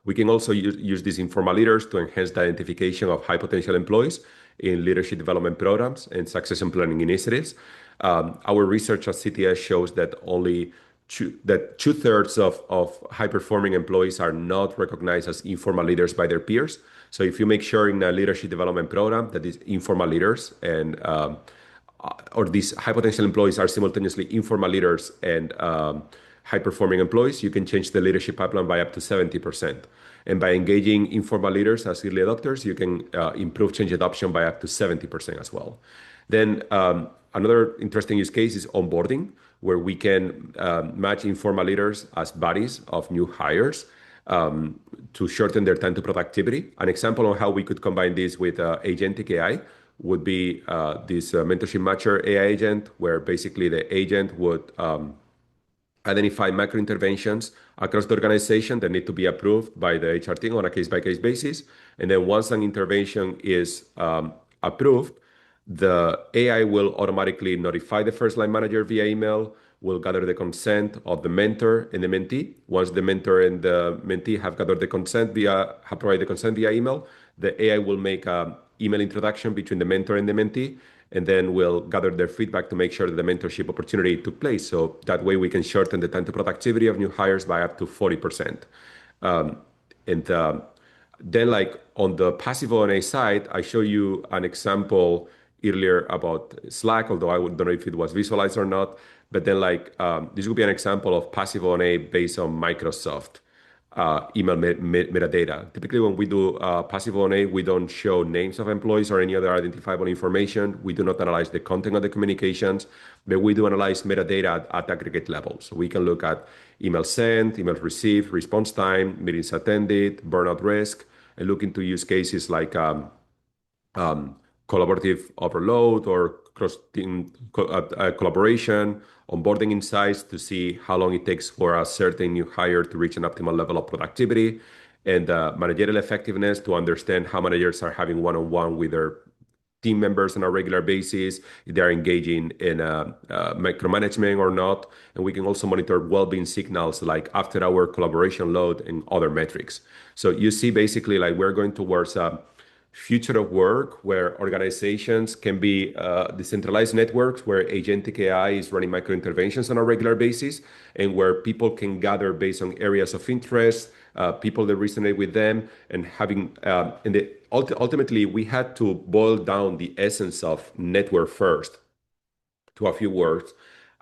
we can also use these informal leaders to enhance the identification of high potential employees in leadership development programs and succession planning initiatives. Our research at CTS shows that only two-thirds of high-performing employees are not recognized as informal leaders by their peers. So if you make sure in a leadership development program that these informal leaders and or these high potential employees are simultaneously informal leaders and high-performing employees, you can change the leadership pipeline by up to 70%. And by engaging informal leaders as early adopters, you can improve change adoption by up to 70% as well. Then another interesting use case is onboarding, where we can match informal leaders as buddies of new hires to shorten their time to productivity. An example of how we could combine this with agentic AI would be this mentorship matcher AI agent, where basically the agent would identify macro interventions across the organization that need to be approved by the HR team on a case-by-case basis. And then once an intervention is approved, the AI will automatically notify the first line manager via email, will gather the consent of the mentor and the mentee. Once the mentor and the mentee have gathered the consent have provided the consent via email, the AI will make an email introduction between the mentor and the mentee, and then we'll gather their feedback to make sure that the mentorship opportunity took place. So that way we can shorten the time to productivity of new hires by up to 40%. Then like on the passive O&A side, I show you an example earlier about Slack, although I don't know if it was visualized or not. But then like this would be an example of passive O&A based on Microsoft email metadata. Typically, when we do passive O&A, we don't show names of employees or any other identifiable information. We do not analyze the content of the communications, but we do analyze metadata at aggregate level. So we can look at email sent, email received, response time, meetings attended, burnout risk, and look into use cases like collaborative overload or cross-team collaboration, onboarding insights to see how long it takes for a certain new hire to reach an optimal level of productivity, and managerial effectiveness to understand how managers are having one-on-one with their team members on a regular basis, if they're engaging in micromanagement or not. And we can also monitor well-being signals like after-hour collaboration load and other metrics. So you see basically like we're going towards a future of work where organizations can be decentralized networks where agentic AI is running micro interventions on a regular basis, and where people can gather based on areas of interest, people that resonate with them, and having ultimately we had to boil down the essence of network first to a few words.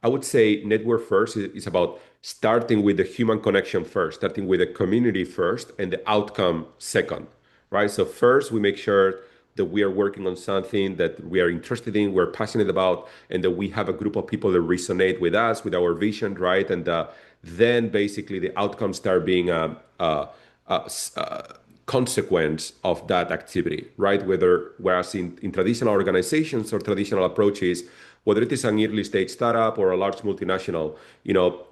I would say network first is about starting with the human connection first, starting with the community first, and the outcome second. Right. So first, we make sure that we are working on something that we are interested in, we're passionate about, and that we have a group of people that resonate with us, with our vision, right? And then basically the outcomes start being a consequence of that activity, right? Whereas in traditional organizations or traditional approaches, whether it is an early stage startup or a large multinational,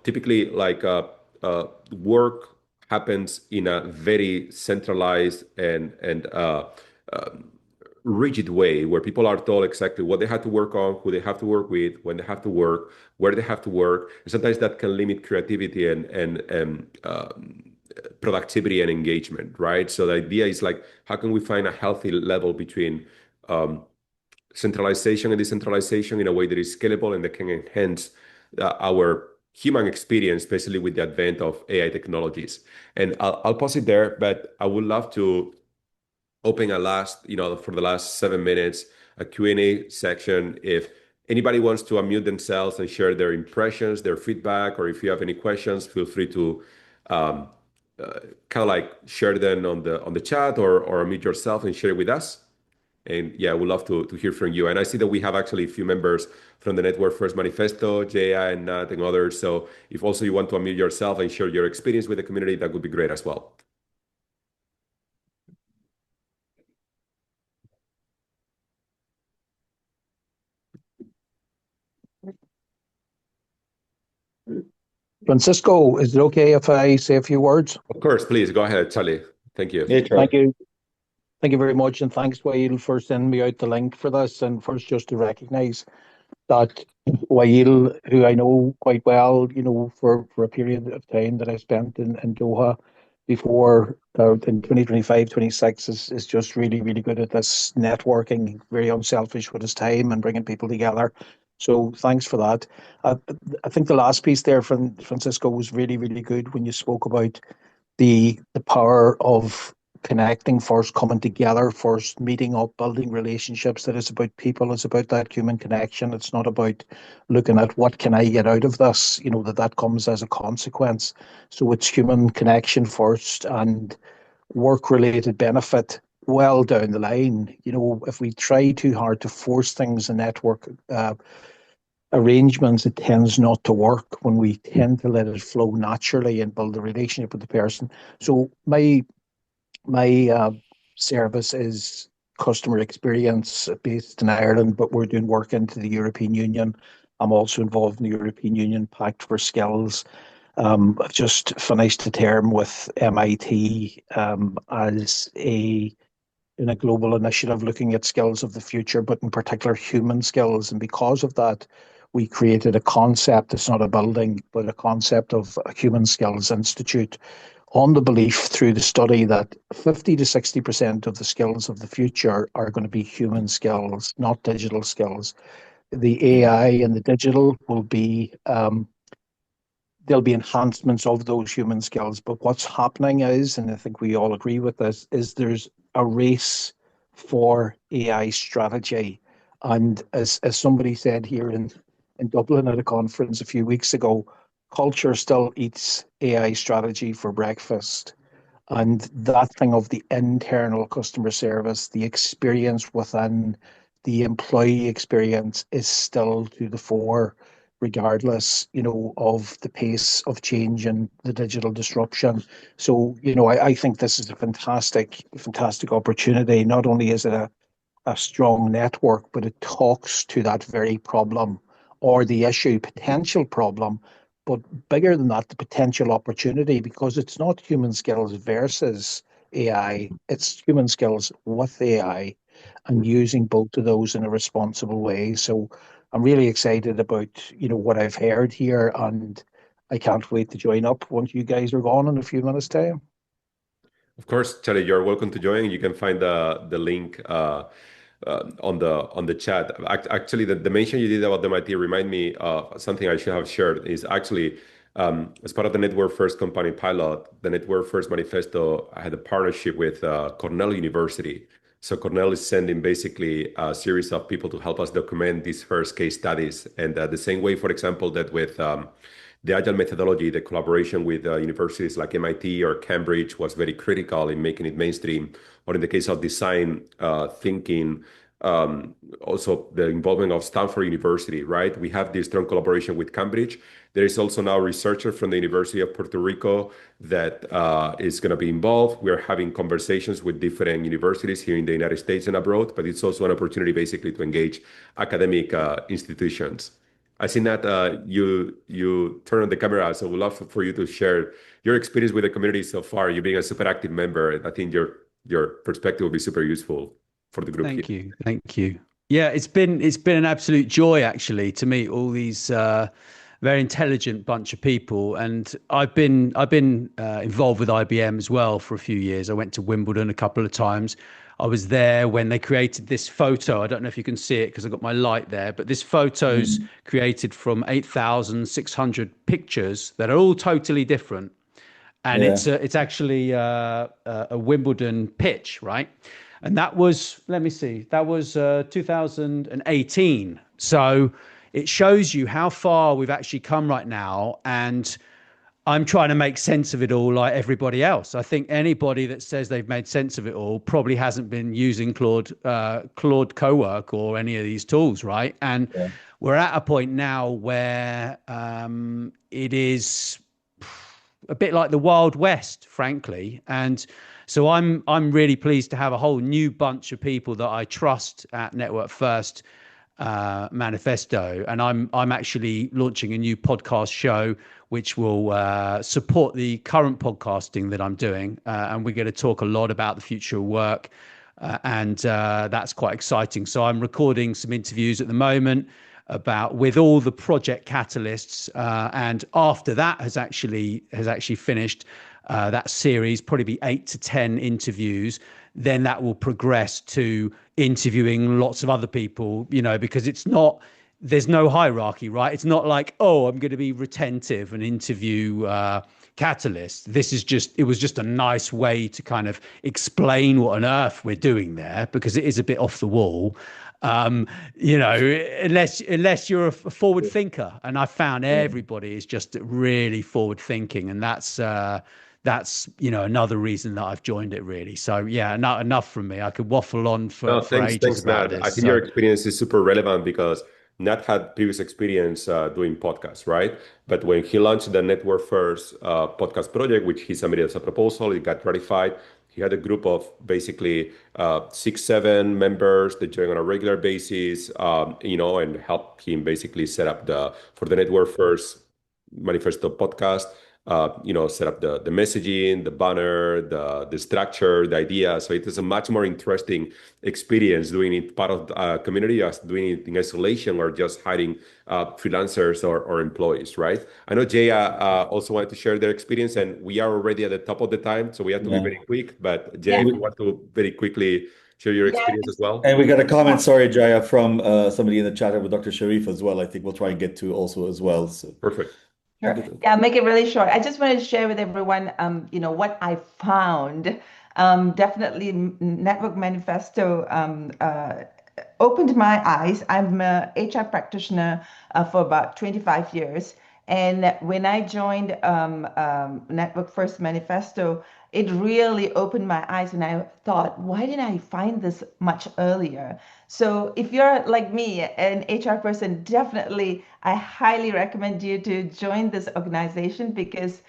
typically like work happens in a very centralized and rigid way, where people are told exactly what they have to work on, who they have to work with, when they have to work, where they have to work. And sometimes that can limit creativity and productivity and engagement, right? So the idea is like, how can we find a healthy level between centralization and decentralization in a way that is scalable and that can enhance our human experience, especially with the advent of AI technologies. And I'll pause it there, but I would love to open for the last 7 minutes, a Q&A section. If anybody wants to unmute themselves and share their impressions, their feedback, or if you have any questions, feel free to kind of like share them on the chat or unmute yourself and share it with us. And yeah, we'd love to hear from you. And I see that we have actually a few members from the Network First Manifesto, Jaya and Nat and others. So if also you want to unmute yourself and share your experience with the community, that would be great as well. Francisco, is it okay if I say a few words? Of course, please go ahead, Charlie. Thank you. Yeah, Thank you. Thank you very much. And thanks, Wael, for sending me out the link for this. And first, just to recognize that Wael, who I know quite well, for a period of time that I spent in Doha before in 2025, 26, is just really, really good at this networking, very unselfish with his time and bringing people together. So thanks for that. I think the last piece there from Francisco was really, really good when you spoke about the power of connecting first, coming together first, meeting up, building relationships. That is about people. It's about that human connection. It's not about looking at what can I get out of this, that comes as a consequence. So it's human connection first and work-related benefit well down the line. If we try too hard to force things in network arrangements, it tends not to work when we tend to let it flow naturally and build a relationship with the person. So my service is customer experience based in Ireland, but we're doing work into the European Union. I'm also involved in the European Union Pact for Skills. I've just finished a term with MIT in a global initiative looking at skills of the future, but in particular human skills. And because of that, we created a concept. It's not a building, but a concept of a Human Skills Institute, on the belief through the study that 50 to 60% of the skills of the future are going to be human skills, not digital skills. The AI and the digital will be there'll be enhancements of those human skills. But what's happening is, and I think we all agree with this, is there's a race for AI strategy. And as somebody said here in Dublin at a conference a few weeks ago, culture still eats AI strategy for breakfast. And that thing of the internal customer service, the experience within the employee experience is still to the fore, regardless, of the pace of change and the digital disruption. So, I think this is a fantastic opportunity. Not only is it a strong network, but it talks to that very problem or the issue, potential problem, but bigger than that, the potential opportunity, because it's not human skills versus AI, it's human skills with AI and using both of those in a responsible way. So I'm really excited about, what I've heard here, and I can't wait to join up once you guys are gone in a few minutes' time. Of course, Charlie, you're welcome to join. You can find the link on the chat. Actually, the mention you did about the MIT remind me of something I should have shared. Is actually as part of the Network First company pilot, the Network First Manifesto had a partnership with Cornell University. So Cornell is sending basically a series of people to help us document these first case studies. And the same way, for example, that with the agile methodology, the collaboration with universities like MIT or Cambridge was very critical in making it mainstream. Or in the case of design thinking, also the involvement of Stanford University, right? We have this strong collaboration with Cambridge. There is also now a researcher from the University of Puerto Rico that is going to be involved. We are having conversations with different universities here in the United States and abroad, but it's also an opportunity basically to engage academic institutions. I see that you turn on the camera, so we'd love for you to share your experience with the community so far. You being a super active member, I think your perspective will be super useful for the group. Thank you. Yeah, it's been an absolute joy actually to meet all these very intelligent bunch of people, and I've been involved with IBM as well for a few years. I went to Wimbledon a couple of times. I was there when they created this photo. I don't know if you can see it because I've got my light there, but this photo's created from 8,600 pictures that are all totally different. And it's actually a Wimbledon pitch, right? And that was, let me see, that was 2018. So it shows you how far we've actually come right now. And I'm trying to make sense of it all like everybody else. I think anybody that says they've made sense of it all probably hasn't been using Claude Cowork or any of these tools, right? And we're at a point now where it is a bit like the Wild West, frankly. And so I'm really pleased to have a whole new bunch of people that I trust at Network First Manifesto, and I'm actually launching a new podcast show which will support the current podcasting that I'm doing, and we're going to talk a lot about the future of work, and that's quite exciting. So I'm recording some interviews at the moment with all the project catalysts, and after that has actually finished that series, probably be 8 to 10 interviews. Then that will progress to interviewing lots of other people, because it's not there's no hierarchy, right? It's not like, oh, I'm going to be retentive and interview catalyst. It was just a nice way to kind of explain what on earth we're doing there, because it is a bit off the wall. You know, unless you're a forward thinker, and I found everybody is just really forward thinking, and that's another reason that I've joined it, really. So yeah, enough from me. I could waffle on No, for ages thanks, about Nat. I this. think your experience is super relevant because Nat had previous experience doing podcasts, right? But when he launched the Network First podcast project, which he submitted as a proposal, it got ratified. He had a group of basically 6, 7 members that join on a regular basis, and help him basically set up for the Network First Manifesto podcast. Set up the messaging, the banner, the structure, the idea. So it is a much more interesting experience doing it part of a community as doing it in isolation or just hiring freelancers or employees, right? I know Jaya also wanted to share their experience, and we are already at the top of the time, so we have to be very quick. But Jaya, if you want to very quickly share your experience as well. And we got a comment, sorry, Jaya, from somebody in the chat with Dr. Sharif as well. I think we'll try and get to also as well. So. Perfect. Sure. Yeah, I'll make it really short. I just wanted to share with everyone, what I found. Definitely Network Manifesto opened my eyes. I'm a HR practitioner for about 25 years. And when I joined Network First Manifesto, it really opened my eyes, and I thought, why didn't I find this much earlier? So if you're like me, an HR person, definitely I highly recommend you to join this organization, because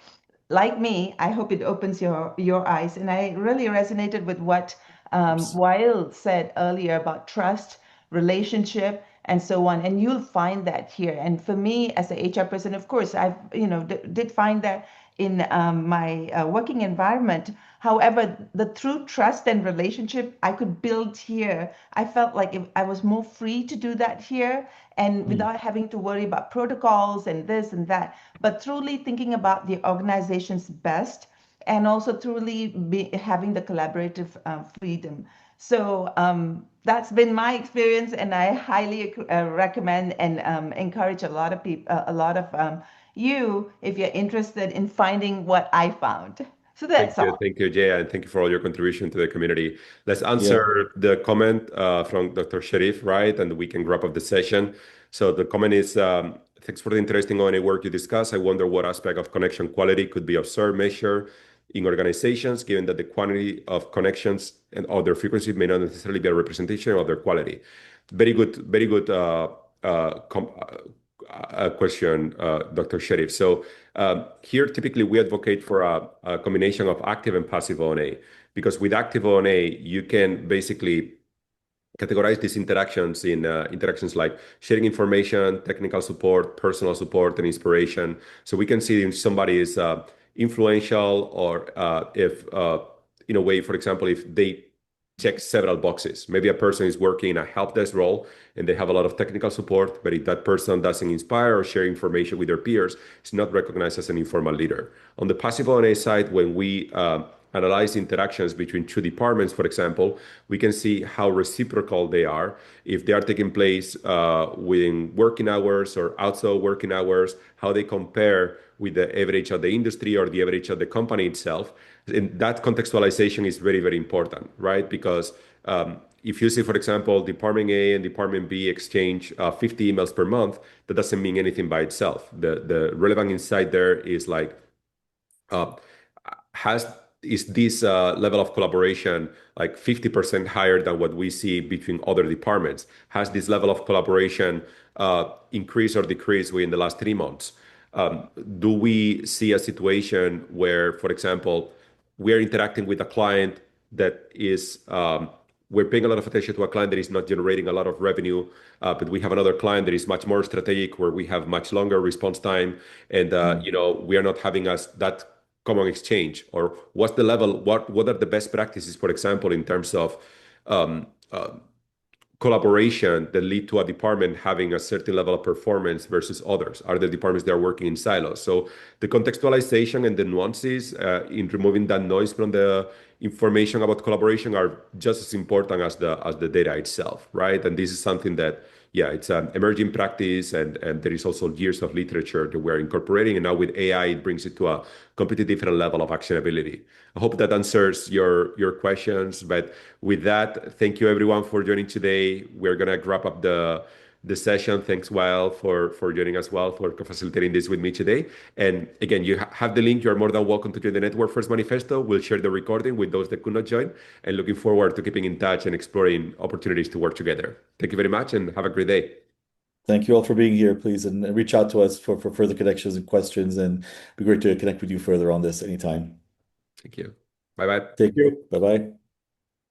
like me, I hope it opens your eyes. And I really resonated with what Wael said earlier about trust, relationship, and so on. And you'll find that here. And for me, as a HR person, of course, I've did find that in my working environment. However, the true trust and relationship I could build here, I felt like I was more free to do that here, and without having to worry about protocols and this and that, but truly thinking about the organization's best, and also truly having the collaborative freedom. So that's been my experience, and I highly recommend and encourage a lot of people, you, if you're interested in finding what I found. So that's all. Thank you, Jaya, and thank you for all your contribution to the community. Let's answer the comment from Dr. Sharif, right? And we can wrap up the session. So the comment is, thanks for the interesting O&A work you discussed. I wonder what aspect of connection quality could be observed, measured in organizations, given that the quantity of connections and other frequency may not necessarily be a representation of their quality. Very good question, Dr. Sharif. So here, typically, we advocate for a combination of active and passive O&A, because with active O&A, you can basically categorize these interactions in interactions like sharing information, technical support, personal support, and inspiration. So we can see if somebody is influential, or if, in a way, for example, if they check several boxes. Maybe a person is working in a help desk role and they have a lot of technical support, but if that person doesn't inspire or share information with their peers, it's not recognized as an informal leader. On the passive O&A side, when we analyze interactions between two departments, for example, we can see how reciprocal they are. If they are taking place within working hours or outside working hours, how they compare with the average of the industry or the average of the company itself. And that contextualization is very, very important, right? Because if you see, for example, Department A and Department B exchange 50 emails per month, that doesn't mean anything by itself. The relevant insight there is like, is this level of collaboration like 50% higher than what we see between other departments? Has this level of collaboration increased or decreased within the last 3 months? Do we see a situation where, for example, we are interacting with a client that is, we're paying a lot of attention to a client that is not generating a lot of revenue, but we have another client that is much more strategic, where we have much longer response time, and we are not having that common exchange? Or what's the level? What are the best practices, for example, in terms of collaboration that lead to a department having a certain level of performance versus others? Are the departments that are working in silos? So the contextualization and the nuances in removing that noise from the information about collaboration are just as important as the data itself, right? And this is something that yeah, it's an emerging practice, and there is also years of literature that we're incorporating. And now with AI, it brings it to a completely different level of actionability. I hope that answers your questions. But with that, thank you everyone for joining today. We're gonna wrap up the session. Thanks, Wael, for joining us, well, for facilitating this with me today. And again, you have the link. You're more than welcome to join the Network First Manifesto. We'll share the recording with those that could not join, and looking forward to keeping in touch and exploring opportunities to work together. Thank you very much and have a great day. Thank you all for being here, please, and reach out to us for further connections and questions, and it'd be great to connect with you further on this anytime. Thank you. Bye-bye. Take care. Bye-bye.